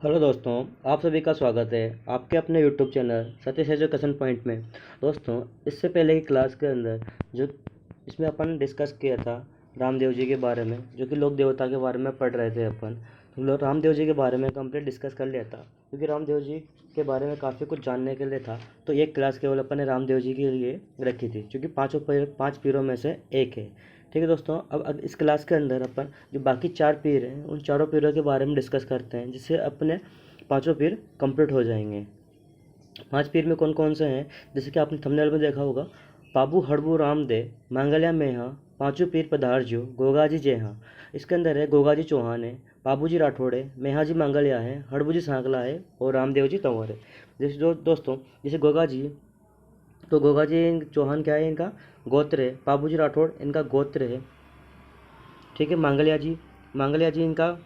Hello दोस्तों, आप सभी का स्वागत है आपके अपने YouTube channel Satish education point में। दोस्तों, इससे पहले की क्लास के अंदर जो इसमें अपन डिस्कस किया था रामदेव जी के बारे में, जो कि लोक देवता के बारे में पढ़ रहे थे अपन। तो लोग रामदेव जी के बारे में कंप्लीट डिस्कस कर लिया था, क्योंकि रामदेव जी के बारे में काफ़ी कुछ जानने के लिए था। तो एक क्लास केवल अपन ने रामदेव जी के लिए रखी थी, क्योंकि पाँच पीरों में से एक है। ठीक है दोस्तों, अब इस क्लास के अंदर अपन जो बाकी चार पीर हैं उन चारों पीरों के बारे में डिस्कस करते हैं, जिससे अपने पांचों पीर कंप्लीट हो जाएंगे। पांच पीर में कौन कौन से हैं, जैसे कि आपने थंबनेल में देखा होगा, पाबू हड़बू राम दे, मांगल्या मेहा, पांचों पीर पधारजो, गोगाजी जय हाँ। इसके अंदर है गोगाजी चौहान है, बाबूजी राठौड़ है, मेहाजी मांगल्या है, हड़बूजी सांकला है और रामदेव जी तंवर है। जैसे जो दोस्तों, जैसे गोगाजी, तो गोगाजी चौहान क्या है, इनका गोत्र है। बाबूजी राठौड़ इनका गोत्र है। ठीक है। मांगल्या जी इनका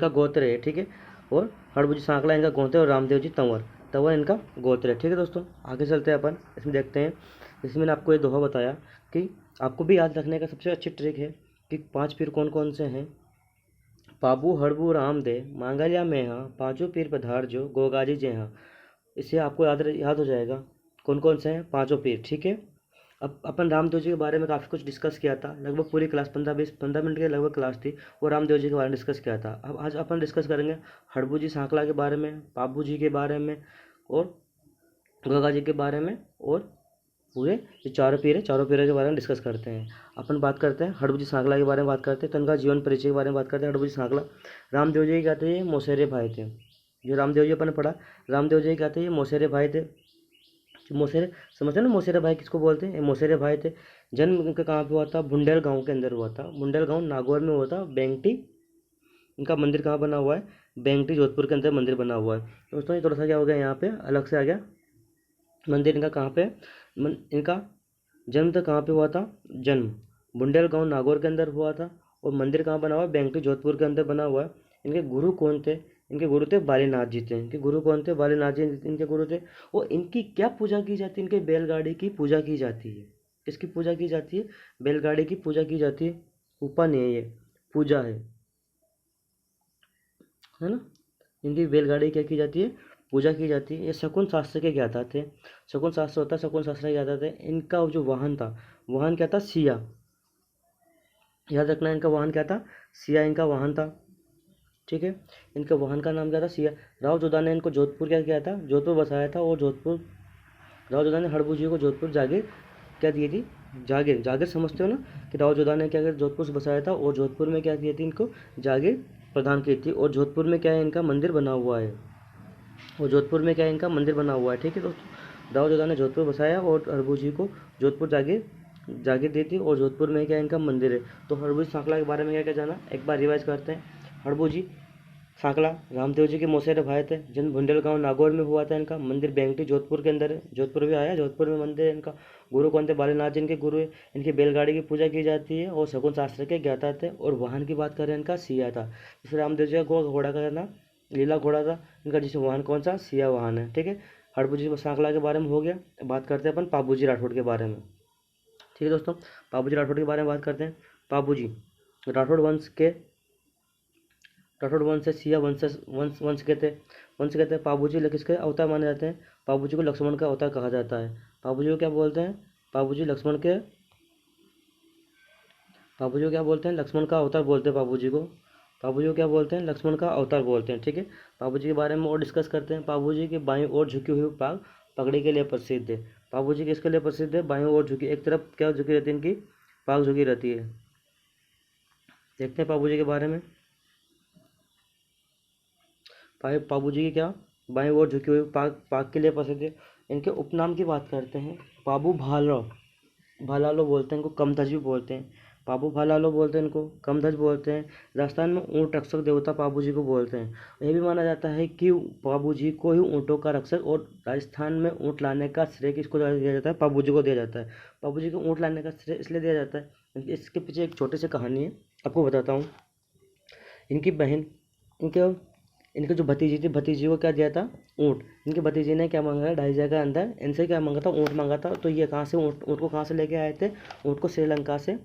गोत्र है। ठीक है। और हड़बू जी सांकला इनका गोत्र है और रामदेव जी तंवर तंवर इनका गोत्र है। ठीक है दोस्तों, आगे चलते हैं अपन, इसमें देखते हैं। जैसे मैंने आपको ये दोहा बताया कि आपको भी याद रखने का सबसे अच्छी ट्रिक है कि पांच पीर कौन कौन से हैं। पाबू हड़बू राम दे, मांगल्या मेहा, पांचों पीर पधार जो, गोगाजी जय हाँ। इससे आपको याद हो जाएगा कौन कौन से हैं पांचों पीर। ठीक है। अब अपन रामदेव जी के बारे में काफ़ी कुछ डिस्कस किया था, लगभग पूरी क्लास 15 मिनट के लगभग क्लास थी, वो रामदेव जी के बारे में डिस्कस किया था। अब आज अपन डिस्कस करेंगे हड़बू जी सांकला के बारे में, बाबू जी के बारे में और गंगा जी के बारे में, और पूरे जो चारों पीर है चारों पीरों के बारे में डिस्कस करते हैं। अपन बात करते हैं हड़बू जी सांकला के बारे में बात करते हैं, तो इनका जीवन परिचय के बारे में बात करते हैं। हड़बू जी सांकला रामदेव जी के क्या थे, ये मौसेरे भाई थे। जो रामदेव जी अपन ने पढ़ा, रामदेव जी क्या थे, ये मौसेरे भाई थे। मोसेरे समझते हैं ना, मोसेरे भाई किसको बोलते हैं, ये मोसेरे भाई थे। जन्म इनका कहाँ पे हुआ था, बुंडेल गांव के अंदर हुआ था। बुंडेल गांव नागौर में हुआ था। बेंगटी इनका मंदिर कहाँ बना हुआ है, बेंगटी जोधपुर के अंदर मंदिर बना हुआ है। दोस्तों, ये थोड़ा सा क्या हो गया, यहाँ पे अलग से आ गया। मंदिर इनका कहाँ पे, इनका जन्म तो कहाँ पे हुआ था, जन्म बुंडेल गांव नागौर के अंदर हुआ था। और मंदिर कहाँ बना हुआ है, बेंगटी जोधपुर के अंदर बना हुआ है। इनके गुरु कौन थे, इनके गुरु थे बालीनाथ जी थे। इनके गुरु कौन थे, बालीनाथ जी इनके गुरु थे। और इनकी क्या पूजा की जाती है, इनके बैलगाड़ी की पूजा की जाती है। किसकी पूजा की जाती है, बैलगाड़ी की पूजा की जाती है। ऊपर नहीं है, ये पूजा है ना। इनकी बैलगाड़ी क्या की जाती है, पूजा की जाती है। ये शकुन शास्त्र के ज्ञाता थे। शकुन शास्त्र होता है, शकुन शास्त्र के ज्ञाता थे। इनका जो वाहन था, वाहन क्या था, सिया। याद रखना, इनका वाहन क्या था, सिया इनका वाहन था। ठीक है। इनका वाहन का नाम क्या था, सिया। राव जोधा ने इनको जोधपुर क्या किया था, जोधपुर बसाया था। और जोधपुर राव जोधा ने हड़बू जी को जोधपुर जागीर क्या दी थी, जागीर। जागीर समझते हो ना, कि राव जोधा ने क्या किया, जोधपुर से बसाया था और जोधपुर में क्या किया थी, इनको जागीर प्रदान की थी। और जोधपुर में क्या है, इनका मंदिर बना हुआ है। और जोधपुर में क्या है, इनका मंदिर बना हुआ है। ठीक है दोस्तों, राव जोधा ने जोधपुर बसाया और हड़बू जी को जोधपुर जागीर जागीर दी थी। और जोधपुर में क्या इनका मंदिर है। तो हड़बू जी सांकला के बारे में क्या क्या जाना, एक बार रिवाइज करते हैं। हड़बू जी सांकला रामदेव जी के मौसेरे भाई थे। जन्म भुंडेल गांव नागौर में हुआ था। इनका मंदिर बेंगटी जोधपुर के अंदर है। जोधपुर भी आया, जोधपुर में मंदिर है इनका। गुरु कौन थे, बालीनाथ जी इनके गुरु है। इनकी बैलगाड़ी की पूजा की जाती है और शकुन शास्त्र के ज्ञाता थे। और वाहन की बात करें, इनका सिया था। जैसे रामदेव जी का घोड़ा का था, लीला घोड़ा था। इनका जिसे वाहन कौन सा, सिया वाहन है। ठीक है। हड़बू जी सांकला के बारे में हो गया। बात करते हैं अपन पाबूजी राठौड़ के बारे में। ठीक है दोस्तों, पाबूजी राठौड़ के बारे में बात करते हैं। पाबूजी राठौड़ वंश से सिया वंश कहते हैं। पाबूजी किसके अवतार माने जाते हैं, पाबूजी को लक्ष्मण का अवतार कहा जाता है। पाबूजी को क्या बोलते हैं, पाबूजी लक्ष्मण के पाबूजी को क्या बोलते हैं, लक्ष्मण का अवतार बोलते हैं पाबूजी को। पाबूजी को क्या बोलते हैं, लक्ष्मण का अवतार बोलते हैं। ठीक है। पाबूजी के बारे में और डिस्कस करते हैं। पाबूजी की बाईं ओर झुकी हुई पाग पगड़ी के लिए प्रसिद्ध है। पाबूजी किसके लिए प्रसिद्ध है, बाईं ओर झुकी, एक तरफ क्या झुकी रहती है, इनकी पाग झुकी रहती है। देखते हैं पाबूजी के बारे में। पाबूजी की क्या, बाईं ओर झुकी हुई पाक पाक के लिए प्रसिद्ध है। इनके उपनाम की बात करते हैं। बाबू भालो भालालो बोलते हैं इनको, कमधज भी बोलते हैं। बाबू भालालो बोलते हैं इनको, कमधज बोलते हैं। राजस्थान में ऊँट रक्षक देवता पाबू जी को बोलते हैं। यह भी माना जाता है कि पाबू जी को ही ऊँटों का रक्षक और राजस्थान में ऊँट लाने का श्रेय किसको दिया जाता है, पाबू जी को दिया जाता है। पाबू जी को ऊँट लाने का श्रेय इसलिए दिया जाता है, इसके पीछे एक छोटी सी कहानी है, आपको बताता हूँ। इनकी बहन इनके इनके जो भतीजी थी, भतीजी को क्या दिया था, ऊँट। इनके भतीजी ने क्या मांगा, 2.5 के अंदर इनसे क्या मांगा था, ऊँट मांगा था। तो ये कहाँ से ऊँट को कहाँ से लेके आए थे, ऊँट को श्रीलंका से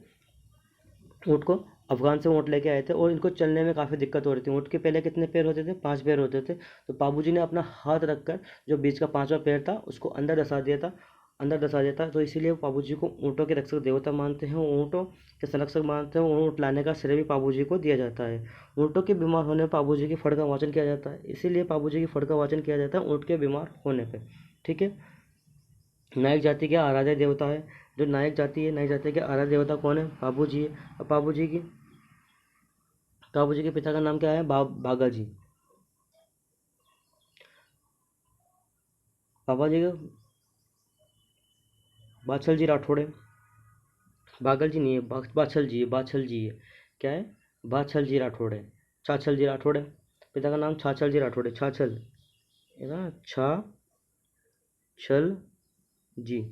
ऊँट को अफ़गान से ऊँट लेके आए थे और इनको चलने में काफ़ी दिक्कत हो रही थी। ऊँट के पहले कितने पैर होते थे? 5 पैर होते थे। तो बाबूजी ने अपना हाथ रखकर जो बीच का 5वां पैर था उसको अंदर धँसा दिया था, अंदर धँसा दिया था। तो इसीलिए बाबूजी को ऊँटों के रक्षक देवता मानते हैं, ऊँटों के संरक्षक मानते हैं। ऊँट लाने का श्रेय भी बाबूजी को दिया जाता है। ऊँटों के बीमार होने पर बाबूजी की फड़ का वाचन किया जाता है, इसीलिए बाबूजी की फड़ का वाचन किया जाता है ऊँट के बीमार होने पर। ठीक है। नायक जाति के आराध्य देवता है। जो नायक जाति है, नायक जाति के आराध्य देवता कौन है? बाबूजी है। अब बाबूजी के पिता का नाम क्या है? भागा जी। पापा जी का बाछल जी राठौड़ है। बागल जी नहीं है, बाछल जी है, बाछल जी है। क्या है? बाछल जी राठौड़ है। छाछल जी राठौड़ है। पिता का नाम छाछल जी राठौड़ है। छाछल है ना, छल जी,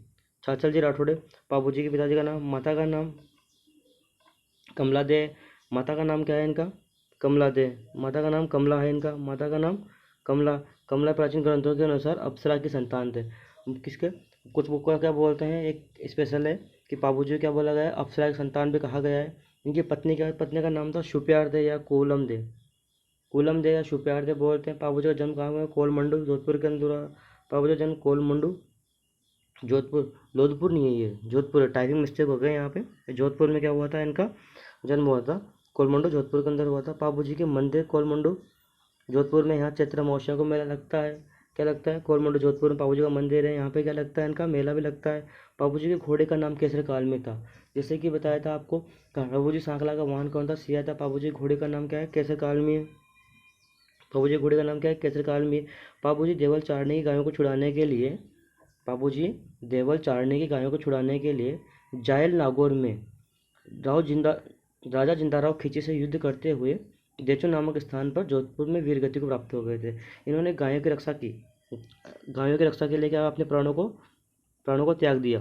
छाछल जी राठौड़ है। बाबूजी के पिताजी का नाम, माता का नाम कमला दे। माता का नाम क्या है इनका? कमला दे। माता का नाम कमला है इनका। माता का नाम कमला। कमला प्राचीन ग्रंथों के अनुसार अप्सरा की संतान थे। किसके? कुछ बुक को क्या बोलते हैं, एक स्पेशल है कि बाबूजी को क्या बोला गया है? अप्सरा की संतान भी कहा गया है। इनकी पत्नी क्या, पत्नी का नाम था शुप्यार दे या कोलम दे। कोलम दे या शुप्यार दे बोलते हैं। बाबूजी का जन्म कहाँ हुआ? कोलमंडू, जोधपुर के अंदर हुआ। बाबूजी का जन्म कोलमंडू, जोधपुर, लोधपुर नहीं है ये, जोधपुर है। टाइपिंग मिस्टेक हो गई यहाँ पे। जोधपुर में क्या हुआ था इनका जन्म हुआ था। कोलमंडू जोधपुर के अंदर हुआ था। बाबूजी के मंदिर कोलमंडू जोधपुर में, यहाँ चैत्र अमावस्या को मेला लगता है। क्या लगता है? कोलमंडू जोधपुर में बाबूजी का मंदिर है, यहाँ पे क्या लगता है? इनका मेला भी लगता है। बाबूजी के घोड़े का नाम केसर काल में था, जैसे कि बताया था आपको। बाबूजी सांकला का वाहन कौन था? सिया था। बाबूजी के घोड़े का नाम क्या है? केसर काल में है। बाबूजी के घोड़े का नाम क्या है? केसर काल में है। बाबूजी देवल चारने की गायों को छुड़ाने के लिए बाबूजी देवल चारने की गायों को छुड़ाने के लिए जायल नागौर में राव जिंदा राजा जिंदाराव खींची से युद्ध करते हुए देचो नामक स्थान पर जोधपुर में वीरगति को प्राप्त हो गए थे। इन्होंने गायों की रक्षा की। गायों की रक्षा के लिए क्या, अपने प्राणों को त्याग दिया।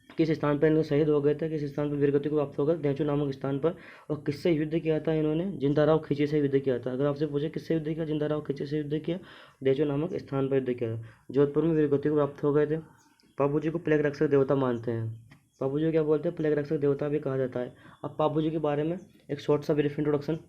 किस स्थान पर इनको शहीद हो गए थे? किस स्थान पर वीरगति को प्राप्त हो गए? देचो नामक स्थान पर। और किससे युद्ध किया था इन्होंने? जिंदाराव खींची से युद्ध किया था। अगर आपसे पूछे किससे युद्ध किया? जिंदाराव खींची से युद्ध किया, देचो नामक स्थान पर युद्ध किया। जोधपुर में वीरगति को प्राप्त हो गए थे। बाबूजी को प्लेग रक्षक देवता मानते हैं। बाबूजी को क्या बोलते हैं? प्लेग रक्षक देवता भी कहा जाता है। अब बाबूजी के बारे में एक शॉर्ट सा ब्रीफ इंट्रोडक्शन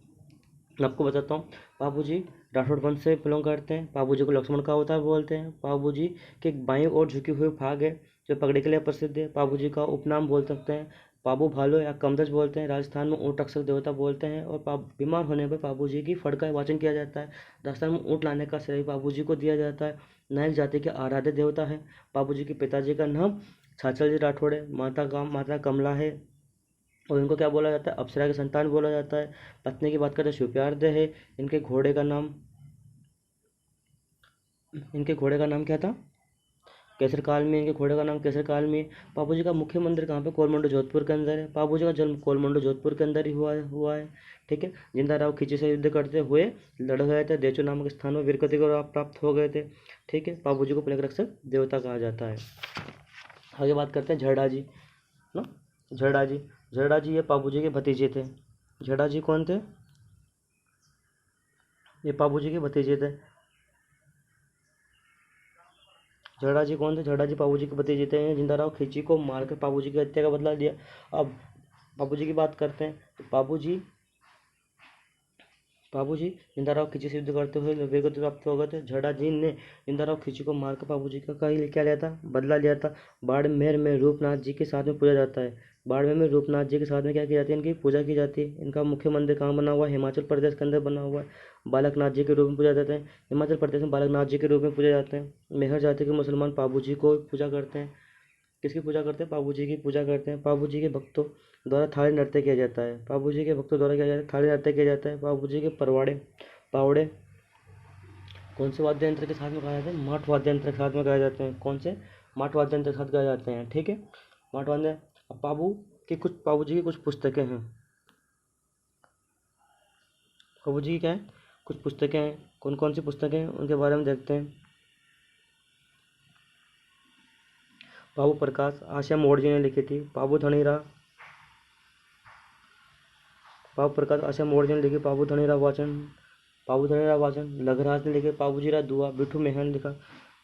मैं आपको बताता हूँ। बाबूजी राठौड़ वंश से बिलोंग करते हैं। बाबूजी को लक्ष्मण का अवतार बोलते हैं। बाबूजी के बाईं ओर झुकी हुई फाग है जो पगड़ी के लिए प्रसिद्ध है। बाबूजी का उपनाम बोल सकते हैं बाबू भालो या कमदज बोलते हैं। राजस्थान में ऊँट रक्षक देवता बोलते हैं। और बीमार होने पर बाबूजी की फड़ का वाचन किया जाता है। राजस्थान में ऊँट लाने का श्रेय बाबूजी को दिया जाता है। नायक जाति के आराध्य देवता है। बाबूजी के पिताजी का नाम छाछल जी राठौड़ है। माता कमला है और इनको क्या बोला जाता है? अप्सरा की संतान बोला जाता है। पत्नी की बात करें शुप्यार्द है। इनके घोड़े का नाम क्या था? केसर काल में। इनके घोड़े का नाम केसर काल में। बाबूजी का मुख्य मंदिर कहाँ पे? कोलमंडू जोधपुर के अंदर है। बाबूजी का जन्म कोलमंडू जोधपुर के अंदर ही हुआ है। ठीक है। जिंदाराव खींची से युद्ध करते हुए लड़ गए थे। देचो नामक स्थान में वीरगति को प्राप्त हो गए थे। ठीक है। बाबूजी को प्लेग रक्षक देवता कहा जाता है। आगे बात करते हैं झरडा जी ना। झरडा जी ये बाबूजी के भतीजे थे। झरडा जी कौन थे? ये बाबूजी के भतीजे थे। झरडा जी कौन थे? झरडा जी बाबूजी के भतीजे थे। जिंदाराव खींची को मारकर बाबूजी की हत्या का बदला लिया। अब बाबूजी की बात करते हैं तो बाबूजी जिंदाराव खींची से युद्ध करते हुए वीरगति प्राप्त हो गए थे। झरडा जी ने जिंदाराव खींची को मारकर बाबूजी का क्या लिया था? बदला लिया था। बाड़मेर में रूपनाथ जी के साथ में पूजा जाता है। बाड़मेर में रूपनाथ जी के साथ में क्या की जाती है? इनकी पूजा की जाती है। इनका मुख्य मंदिर कहाँ बना हुआ है? हिमाचल प्रदेश के अंदर बना हुआ है। बालकनाथ जी के रूप में पूजा जाते हैं। हिमाचल प्रदेश में बालकनाथ जी के रूप में पूजा जाते हैं। मेहर जाति के मुसलमान बाबूजी को पूजा करते हैं। किसकी पूजा करते हैं? बाबूजी की पूजा करते हैं। बाबूजी के भक्तों द्वारा थाली नृत्य किया जाता है। बाबूजी के भक्तों द्वारा क्या जाता है? थाली नृत्य किया जाता है। बाबूजी के पावड़े कौन से वाद्य यंत्र के साथ में गाए जाते हैं? माठ वाद्य यंत्र के साथ में गाए जाते हैं। कौन से? माठ वाद्य यंत्र के साथ गाए जाते हैं। ठीक है। माठ वाद्य। अब बाबूजी की कुछ पुस्तकें हैं। बाबूजी की क्या है? कुछ पुस्तकें हैं। कौन कौन सी पुस्तकें हैं उनके बारे में देखते हैं। बाबू प्रकाश आशा मोड़ जी ने लिखी थी। बाबू प्रकाश आशा मोड़ जी ने लिखी। बाबू धनीराम वाचन लघराज ने लिखे। बाबूजी राव दुआ बिठू मेहन लिखा।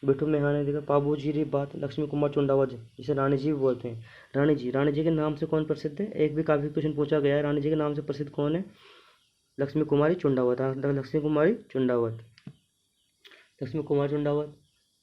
बिट्टू मेहाने ने लिखा पाबू जी री बात, लक्ष्मी कुमार चुंडावत जिसे रानी जी भी बोलते हैं। रानी जी के नाम से कौन प्रसिद्ध है? एक भी काफी क्वेश्चन पूछा गया है, रानी जी के नाम से प्रसिद्ध कौन है? लक्ष्मी कुमारी चुंडावत। लक्ष्मी कुमारी चुंडावत, लक्ष्मी कुमार चुंडावत।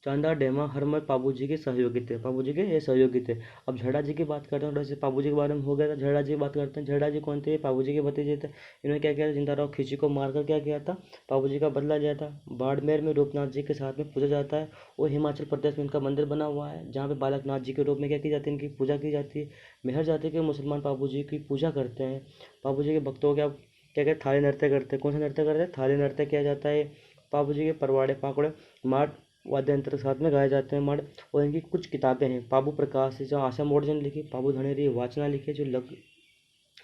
चांदा डेमा हरमल पाबू जी के सहयोगी थे, पाबू जी के ये सहयोगी थे। अब झड़ा जी की बात करते हैं, थोड़ा सा पाबू जी के बारे में हो गया था, झड़ा जी की बात करते हैं। झड़ा जी कौन थे? पाबू जी के भतीजे थे। इन्होंने क्या किया था? जिंदा राव खींची को मारकर क्या किया था? पाबू जी का बदला लिया था। बाड़मेर में रूपनाथ जी के साथ में पूजा जाता है, और हिमाचल प्रदेश में इनका मंदिर बना हुआ है, जहाँ पे बालकनाथ जी के रूप में क्या की जाती है? इनकी पूजा की जाती है। मेहर जाति के मुसलमान पाबू जी की पूजा करते हैं। पाबू जी के भक्तों को क्या क्या कहते? थाली नृत्य करते हैं। कौन सा नृत्य करते हैं? थाली नृत्य किया जाता है। पाबू जी के परवाड़े पाकड़े मार वाद्य यंत्र के साथ में गाए जाते हैं मर्ड। और इनकी कुछ किताबें हैं, बाबू प्रकाश जो आशा मोड़ ने लिखी, बाबू धनेरी वाचना लिखी, जो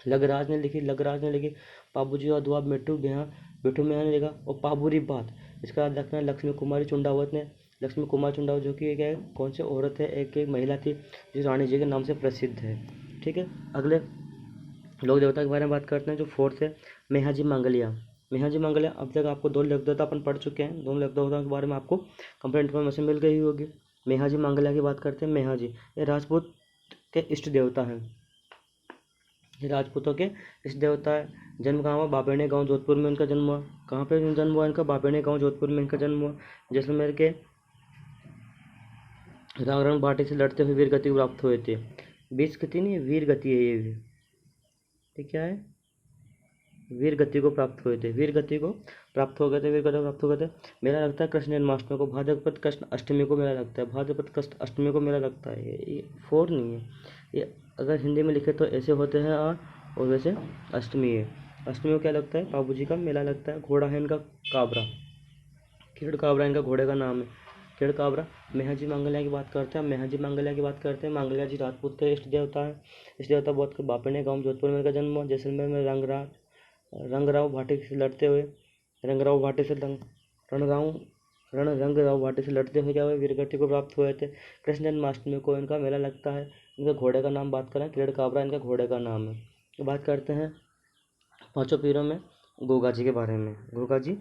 लगराज ने लिखी, बाबू जी और दुआ बिट्टू मियाँ ने लिखा, और पाबूरी बात इसका याद रखना है लक्ष्मी कुमारी चुंडावत ने। लक्ष्मी कुमार चुंडावत जो कि एक है, कौन सी औरत है? एक महिला थी जो रानी जी के नाम से प्रसिद्ध है। ठीक है, अगले लोक देवता के बारे में बात करते हैं। जो फोर्थ है मेहाजी मांगलिया। मेहाजी मांगलिया, अब तक आपको दो लोक देवता अपन पढ़ चुके हैं, दोनों लोक देवताओं के बारे में आपको कंप्लीट इन्फॉर्मेशन मिल गई होगी। मेहाजी मांगलिया की बात करते हैं। मेहाजी ये राजपूत के इष्ट देवता हैं, ये राजपूतों के इष्ट देवता है। जन्म कहाँ हुआ? बाबेणे गांव जोधपुर में इनका जन्म हुआ। कहाँ पे जन्म हुआ इनका? बाबेणे गांव जोधपुर में इनका जन्म हुआ। जैसलमेर के रंग भाटी से लड़ते हुए वीर गति प्राप्त हुए थे। बीस गति नहीं, वीर गति है ये क्या है? वीर गति को प्राप्त हुए थे, वीर गति को प्राप्त हो गए थे, वीर गति को प्राप्त हो गए थे। मेला लगता है कृष्ण जन्माष्टमी को, भाद्रपद कृष्ण अष्टमी को मेला लगता है, भाद्रपद कृष्ण अष्टमी को मेला लगता है। ये फोर नहीं है, ये अगर हिंदी में लिखे तो ऐसे होते हैं और वैसे अष्टमी है। अष्टमी को क्या लगता है? बाबू जी का मेला लगता है। घोड़ा है इनका काबरा, किरण काबरा इनका घोड़े का नाम है, किरण काबरा। मेहाजी मांगलिया की बात करते हैं। मेहाजी मांगलिया की बात करते हैं। मांगलिया जी राजपूत के इष्ट देवता है। इष्ट देवता बहुत के बापने गाँव जोधपुर में इनका जन्म हुआ। जैसलमेर में रंगराव भाटी से लड़ते हुए रणराव भाटी से रंगराव भाटी से लड़ते हुए क्या हुए? वीरगति को प्राप्त हुए थे। कृष्ण जन्माष्टमी को इनका मेला लगता है। इनके घोड़े का नाम बात करें, किरण काबरा इनका घोड़े का नाम है। तो बात करते हैं पांचों पीरों में गोगा जी के बारे में। गोगा जी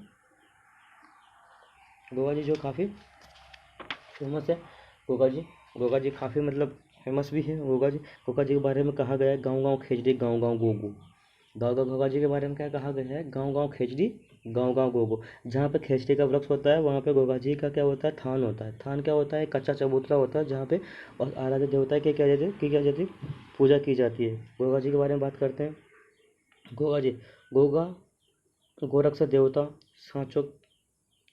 जो काफ़ी फेमस है। गोगा जी काफ़ी मतलब फेमस भी है। गोगा जी के बारे में कहा गया है गाँव गाँव खेजड़ी गाँव गाँव गोगो। गोगा जी के बारे में क्या कहा गया है? गाँव गाँव खेजड़ी गाँव गाँव गोगो। जहाँ पे खेजड़ी का वृक्ष होता है वहाँ पे गोगा जी का क्या होता है? थान होता है। थान क्या होता है? कच्चा चबूतरा होता है, जहाँ पे और आराध्य देवता की क्या जाती पूजा की जाती है। गोगा जी के बारे में बात करते हैं। गोगा गोरक्षा देवता, सांचों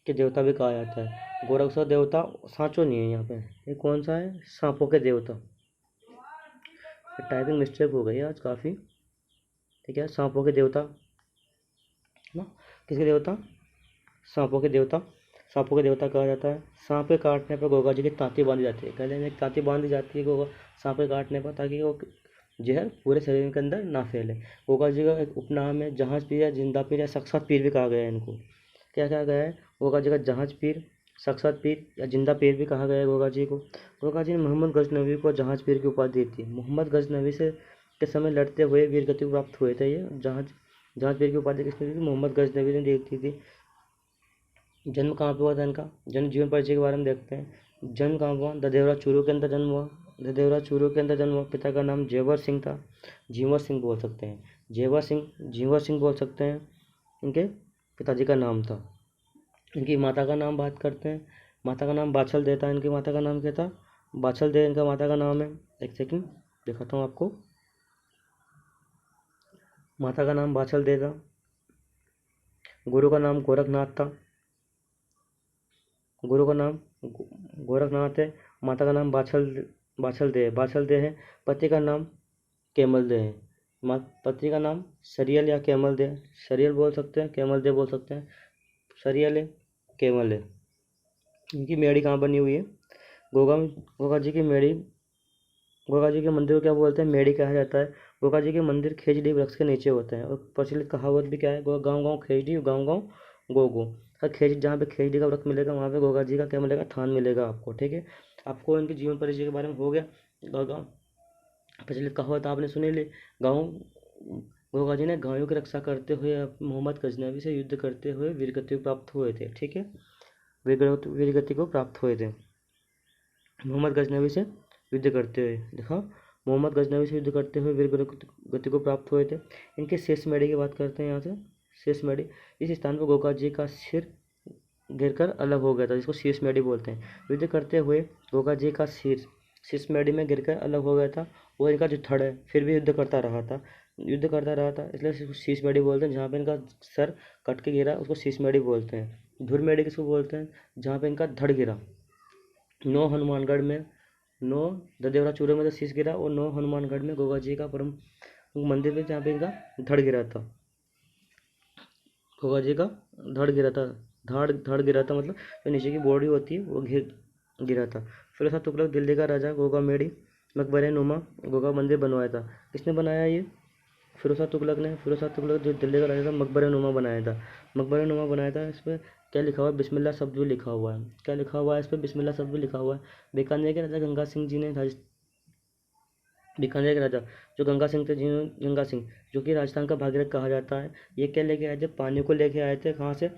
के देवता भी कहा जाता है। गोरक्षा देवता सांचो नहीं है यहाँ पे, ये कौन सा है? सांपों के देवता। टाइपिंग मिस्टेक हो गई आज काफ़ी। ठीक है, सांपों के देवता ना, किसके देवता? सांपों के देवता कहा जाता है। सांप के काटने पर गोगा जी की तांती बांधी जाती है, गले में एक तांती बांधी जाती है गोगा सांप के काटने पर, ताकि वो जहर पूरे शरीर के अंदर ना फैले। गोगा जी का एक उपनाम है जहाज पीर या जिंदा पीर या साक्षात पीर भी कहा गया है इनको। क्या कहा गया है? गोगा जी का जहाज पीर, साक्षात पीर या जिंदा पीर भी कहा गया है गोगा जी को। गोगा जी ने मोहम्मद गजनवी को जहाज पीर की उपाधि दी थी। मोहम्मद गजनवी से के समय लड़ते हुए वीरगति प्राप्त हुए थे ये। जहाज पीर की उपाधि किसने दी थी? मोहम्मद गजनवी ने दी थी। जन्म कहाँ पे हुआ था इनका? जन्म जीवन परिचय के बारे में देखते हैं। जन्म कहाँ हुआ? ददेवरा चूरू के अंदर जन्म हुआ। ददेवरा चूरू के अंदर जन्म हुआ। पिता का नाम जेवर सिंह था, जीवर सिंह बोल सकते हैं, जीवर सिंह बोल सकते हैं, इनके पिताजी का नाम था। इनकी माता का नाम बात करते हैं। माता का नाम बाछल दे था। इनकी माता का नाम क्या था? बाछल दे इनका माता का नाम है। एक सेकंड दिखाता हूँ आपको। माता का नाम बाछल दे था। गुरु का नाम गोरखनाथ था। गुरु का नाम गोरखनाथ है। माता का नाम बाछल दे है। पति का नाम केमल दे है। पति का नाम सरियल या केमल दे, सरियल बोल सकते हैं, केमल दे बोल सकते हैं। सरियल है, केमल है। इनकी मेड़ी कहाँ बनी हुई है? गोगा जी की मेड़ी, गोगा जी के मंदिर को क्या बोलते हैं? मेड़ी कहा जाता है। गोगा जी के मंदिर खेजड़ी वृक्ष के नीचे होते हैं। और प्रचलित कहावत भी क्या है? गाँव गाँव खेजड़ी गाँव गाँव गोगो। खेजड़ी, जहाँ पे खेजड़ी का वृक्ष मिलेगा वहाँ पे गोगा जी का क्या मिलेगा? थान मिलेगा आपको। ठीक है, आपको इनके जीवन परिचय के बारे में हो गया। गाँव प्रचलित कहावत आपने सुनी ली। गाँव गोगा जी ने गायों की रक्षा करते हुए मोहम्मद गजनवी से युद्ध करते हुए वीरगति प्राप्त हुए थे। ठीक है, वीरगति को प्राप्त हुए थे। मोहम्मद गजनवी से युद्ध करते हुए, देखा, मोहम्मद गजनवी से युद्ध करते हुए वीर गति को प्राप्त हुए थे। इनके शेष मेढ़ी की बात करते हैं। यहाँ से शेष मेढ़ी, इस स्थान पर गोगा जी का सिर गिरकर अलग हो गया था, जिसको शीश मेढ़ी बोलते हैं। युद्ध करते हुए गोगा जी का सिर शीश मेढ़ी में गिरकर अलग हो गया था, और इनका जो धड़ है फिर भी युद्ध करता रहा था, इसलिए शीश मेढ़ी बोलते हैं। जहाँ पे इनका सर कट के गिरा उसको शीश मेढ़ी बोलते हैं। धुर मेढ़ी किसको बोलते हैं? जहाँ पे इनका धड़ गिरा। 9 हनुमानगढ़ में, 9 ददेवरा चूरे में जो शीश गिरा, और 9 हनुमानगढ़ में गोगा जी का परम मंदिर में जहाँ पे इनका धड़ गिरा था, गोगा जी का धड़ गिरा था। धड़ गिरा था मतलब जो नीचे की बॉडी होती है वो गिरा था। फिरोज तुगलक दिल्ली का राजा गोगा मेढ़ी मकबरे नुमा गोगा मंदिर बनवाया था। किसने बनाया ये? फिरोज तुगलक ने। फिरोज तुगलक जो दिल्ली का राजा था, मकबरे नुमा बनाया था। मकबरे नुमा बनाया था। इस पर क्या लिखा हुआ है? बिस्मिल्लाह शब्द भी लिखा हुआ है। क्या लिखा हुआ है इस पर? बिस्मिल्लाह शब्द भी लिखा हुआ है। बीकानेर के राजा गंगा सिंह जी ने बीकानेर के राजा जो गंगा सिंह थे, गंगा सिंह जो कि राजस्थान का भागीरथ कहा जाता है, ये क्या लेके आए थे? पानी को लेके आए थे। कहाँ से?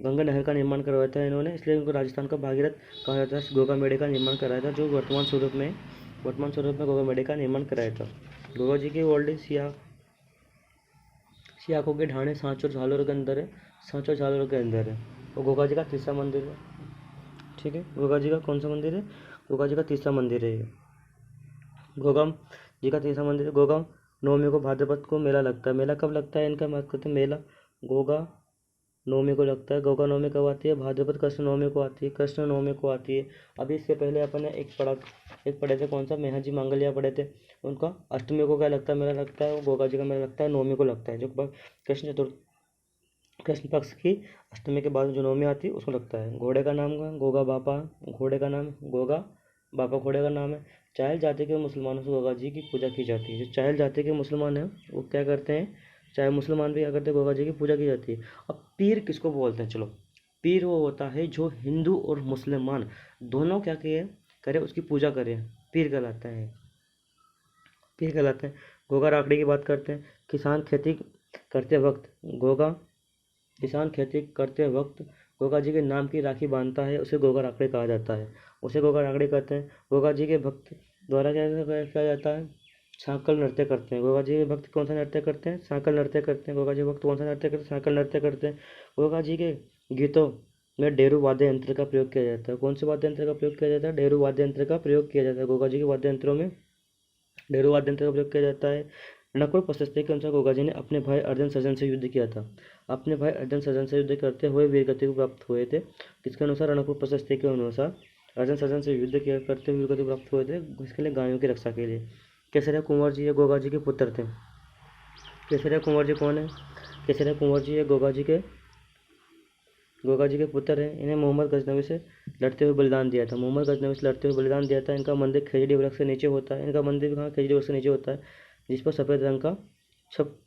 गंगा नहर का निर्माण करवाया था इन्होंने, इसलिए इनको राजस्थान का भागीरथ कहा जाता है। गोगा मेढ़े का निर्माण कराया था, जो वर्तमान स्वरूप में गोगा मेढ़े का निर्माण कराया था। गोगा जी की ओल्ड सियाकों के ढाणे सांच और झालोर के अंदर है, सांच और झालोर के अंदर है। और गोगा जी का तीसरा मंदिर है। ठीक है, गोगा जी का कौन सा मंदिर है? गोगा जी का तीसरा मंदिर है ये। गोगम जी का तीसरा मंदिर है। गोगम नवमी को भाद्रपद को मेला लगता है। मेला कब लगता है इनका? बात करते हैं मेला गोगा नवमी को लगता है। गोगा नवमी कब आती है? भाद्रपद कृष्ण नवमी को आती है। कृष्ण नवमी को आती है। अभी इसके पहले अपन ने एक पढ़े थे, कौन सा? मेहजी मांगलिया पढ़े थे। उनका अष्टमी को क्या लगता है? मेला लगता है। वो गोगा जी का मेला लगता है नवमी को लगता है, जो कृष्ण पक्ष की अष्टमी के बाद जो नवमी आती है उसको लगता है। घोड़े का नाम गोगा बापा, घोड़े का नाम गोगा बापा घोड़े का नाम है। चाहल जाति के मुसलमानों से गोगा जी की पूजा की जाती है। जो चाहल जाति के मुसलमान हैं वो क्या करते हैं? चाहे मुसलमान भी क्या करते हैं? गोगा जी की पूजा की जाती है। अब पीर किसको बोलते हैं? चलो, पीर वो होता है जो हिंदू और मुसलमान दोनों क्या करे उसकी पूजा करे, पीर कहलाता है। पीर कहलाते हैं। गोगा राखड़ी की बात करते हैं। किसान खेती करते वक्त गोगा जी के नाम की राखी बांधता है, उसे गोगा राखड़ी कहा जाता है। उसे गोगा राखड़ी कहते हैं। गोगा जी के भक्त द्वारा क्या किया जाता है? सांकल नृत्य करते हैं। गोगा जी के भक्त कौन सा नृत्य करते हैं? सांकल नृत्य करते हैं। गोगा जी के भक्त कौन सा नृत्य करते हैं? सांकल नृत्य करते हैं। गोगा जी के गीतों में डेरू वाद्य यंत्र का प्रयोग किया जाता है। कौन से वाद्य यंत्र का प्रयोग किया जाता है? डेरू वाद्य यंत्र का प्रयोग किया जाता है। गोगा जी के वाद्य यंत्रों में डेरू वाद्य यंत्र का प्रयोग किया जाता है। रणकपुर प्रशस्ति के अनुसार गोगा जी ने अपने भाई अर्जुन सर्जन से युद्ध किया था। अपने भाई अर्जुन सर्जन से युद्ध करते हुए वीरगति को प्राप्त हुए थे। किसके अनुसार? रणकपुर प्रशस्ति के अनुसार अर्जुन सर्जन से युद्ध किया करते हुए वीरगति प्राप्त हुए थे। इसके लिए गायों की रक्षा के लिए। केसरिया कुंवर जी ये गोगा जी के पुत्र थे। केसरिया कुंवर जी कौन है? केसरिया कुंवर जी ये गोगा जी के पुत्र हैं। इन्हें मोहम्मद गजनवी से लड़ते हुए बलिदान दिया था। इनका मंदिर खेजड़ी वृक्ष से नीचे होता है। इनका मंदिर कहाँ? खेजड़ी वृक्ष से नीचे होता है, जिस पर सफ़ेद रंग का छप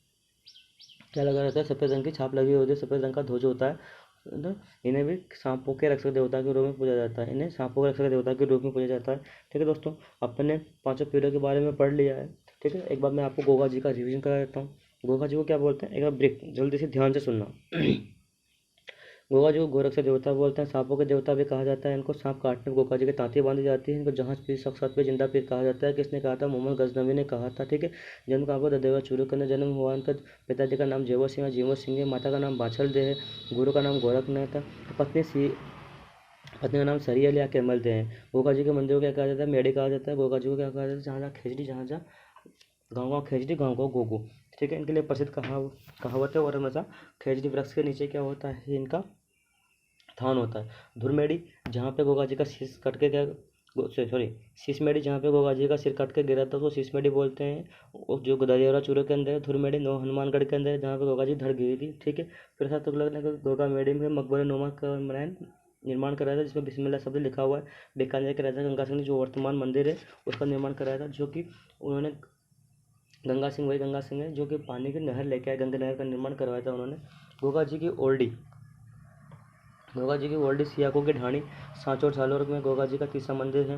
क्या लगा रहता है? सफ़ेद रंग की छाप लगी होती है, सफ़ेद रंग का ध्वज होता है। इन्हें भी सांपों के रक्षक देवता के रूप में पूजा जाता है। ठीक है दोस्तों, अपन ने पांचों पीढ़ियों के बारे में पढ़ लिया है। ठीक है, एक बार मैं आपको गोगा जी का रिवीजन करा देता हूँ। गोगा जी को क्या बोलते हैं? एक बार ब्रेक जल्दी से ध्यान से सुनना। गोगा जी को गोरक्षा देवता बोलते हैं। सांपों के देवता भी कहा जाता है इनको। सांप काटने पर गोगा जी की तांती बांधी जाती है। इनको जहाज पीर साक्षात पे जिंदा पीर कहा जाता है। किसने कहा था? मोहम्मद गजनवी ने कहा था। ठीक है, जन्म कहाँ पर? ददेवा चूरू के अंदर जन्म हुआ इनका। पिताजी का नाम जेवर सिंह है। माता का नाम बाछल दे है। गुरु का नाम गोरखनाथ था। पत्नी का नाम सरिया लिया कैमल दे है। गोगा जी के मंदिर को क्या कहा जाता है? मेढ़ी कहा जाता है। गोगा जी को क्या कहा जाता है? जहाँ खेजड़ी, जहाँ गाँव खेजड़ी, गाँव गोगो। ठीक है, इनके लिए प्रसिद्ध कहावत है। और हमेशा खेजड़ी वृक्ष के नीचे क्या होता है? इनका थान होता है। धुरमेड़ी जहाँ पे गोगा जी का शीश कट के शीश मेढ़ी जहाँ पे गोगा जी का सिर कट के गिरा था उसको शीश मेढ़ी बोलते हैं। और जो ददेवरा चूरू के अंदर है। धुरमेढ़ी नौ हनुमानगढ़ के अंदर है, जहाँ पे गोगा जी धड़ गिरी थी। ठीक है, फिर साथ तुगलक ने गोगा मेढ़ी में मकबरे नुमा का निर्माण कराया था, जिसमें बिस्मिल्लाह शब्द लिखा हुआ है। बीकानेर के राजा गंगा सिंह ने जो वर्तमान मंदिर है उसका निर्माण कराया था, जो कि उन्होंने गंगा सिंह है जो कि पानी की नहर लेके आए, गंगा नहर का निर्माण करवाया था उन्होंने। गोगा जी की सियाकों की ढाणी सांचौर झालोर में गोगा जी का तीसरा मंदिर है।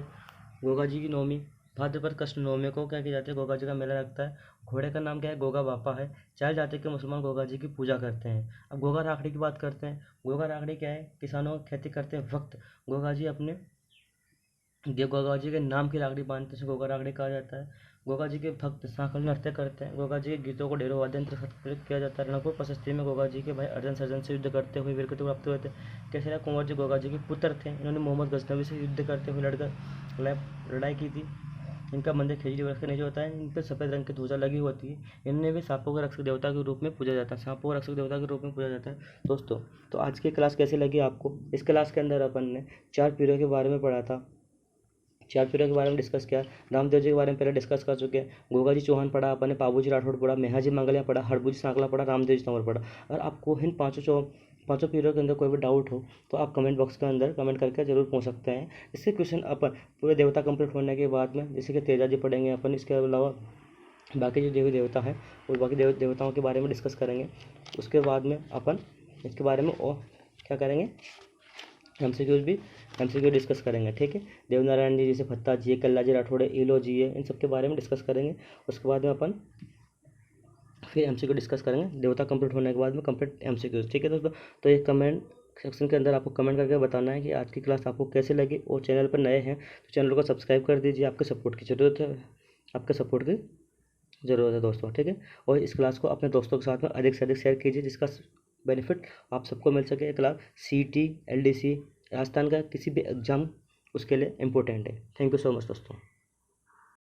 गोगा जी की नवमी भाद्रपद कृष्ण नवमी को क्या किया जाता है, गोगा जी का मेला लगता है। घोड़े का नाम क्या है, गोगा बापा है। 4 जाति के मुसलमान गोगा जी की पूजा करते हैं। अब गोगा राखड़ी की बात करते हैं। गोगा राखड़ी क्या है, किसानों की खेती करते वक्त गोगा जी अपने गोगा जी के नाम की राखड़ी बांधते हैं, इसे गोगा राखड़ी कहा जाता है। गोगा जी के भक्त सांकल नृत्य करते हैं। गोगा जी के गीतों को ढेरों वाद्य यंत्र प्रस्तुत किया जाता है। रणपुर प्रशस्ति में गोगा जी के भाई अर्जन सर्जन से युद्ध करते हुए वीरगति प्राप्त हुए थे। केसरिया कुंवर जी गोगा जी के पुत्र थे। इन्होंने मोहम्मद गजनवी से युद्ध करते हुए लड़ाई की थी। इनका मंदिर खिजड़ी वृक्ष के नीचे होता है। इन पर सफ़ेद रंग की ध्वजा लगी होती है। इन्हें भी सांपों के रक्षक देवता के रूप में पूजा जाता है। सांपों के रक्षक देवता के रूप में पूजा जाता है। दोस्तों, तो आज की क्लास कैसी लगी आपको? इस क्लास के अंदर अपन ने 4 पीढ़ियों के बारे में पढ़ा था। 4 पीढ़ियों के बारे में डिस्कस किया। रामदेव जी के बारे में पहले डिस्कस कर चुके हैं। गोगा जी चौहान पढ़ा अपन ने, पाबू जी राठौड़ पढ़ा, मेहा जी मंगलिया पढ़ा, हड़बू जी सांकला पढ़ा, रामदेव जी तंवर पढ़ा। अगर आपको इन पाँचों पीढ़ियों के अंदर कोई भी डाउट हो तो आप कमेंट बॉक्स के अंदर कमेंट करके जरूर पूछ सकते हैं। इसके क्वेश्चन अपन पूरे देवता कंप्लीट होने के बाद में, जैसे कि तेजा जी पढ़ेंगे अपन, इसके अलावा बाकी जो देवी देवता हैं और बाकी देवताओं के बारे में डिस्कस करेंगे। उसके बाद में अपन इसके बारे में और क्या करेंगे, एमसीक्यू डिस्कस करेंगे। ठीक है, देवनारायण जी जैसे फत्ता जी है, कल्ला जी राठौड़े, ईलो जी है, इन सब के बारे में डिस्कस करेंगे। उसके बाद में अपन फिर एमसीक्यू डिस्कस करेंगे देवता कंप्लीट होने के बाद में कंप्लीट एमसीक्यू। ठीक है दोस्तों, तो ये कमेंट सेक्शन के अंदर आपको कमेंट करके बताना है कि आज की क्लास आपको कैसे लगी। और चैनल पर नए हैं तो चैनल को सब्सक्राइब कर दीजिए। आपके सपोर्ट की ज़रूरत है, आपके सपोर्ट की ज़रूरत है दोस्तों। ठीक है, और इस क्लास को अपने दोस्तों के साथ में अधिक से अधिक शेयर कीजिए, जिसका बेनिफिट आप सबको मिल सके। क्लास सीटी, एलडीसी, राजस्थान का किसी भी एग्ज़ाम उसके लिए इम्पोर्टेंट है। थैंक यू सो मच दोस्तों।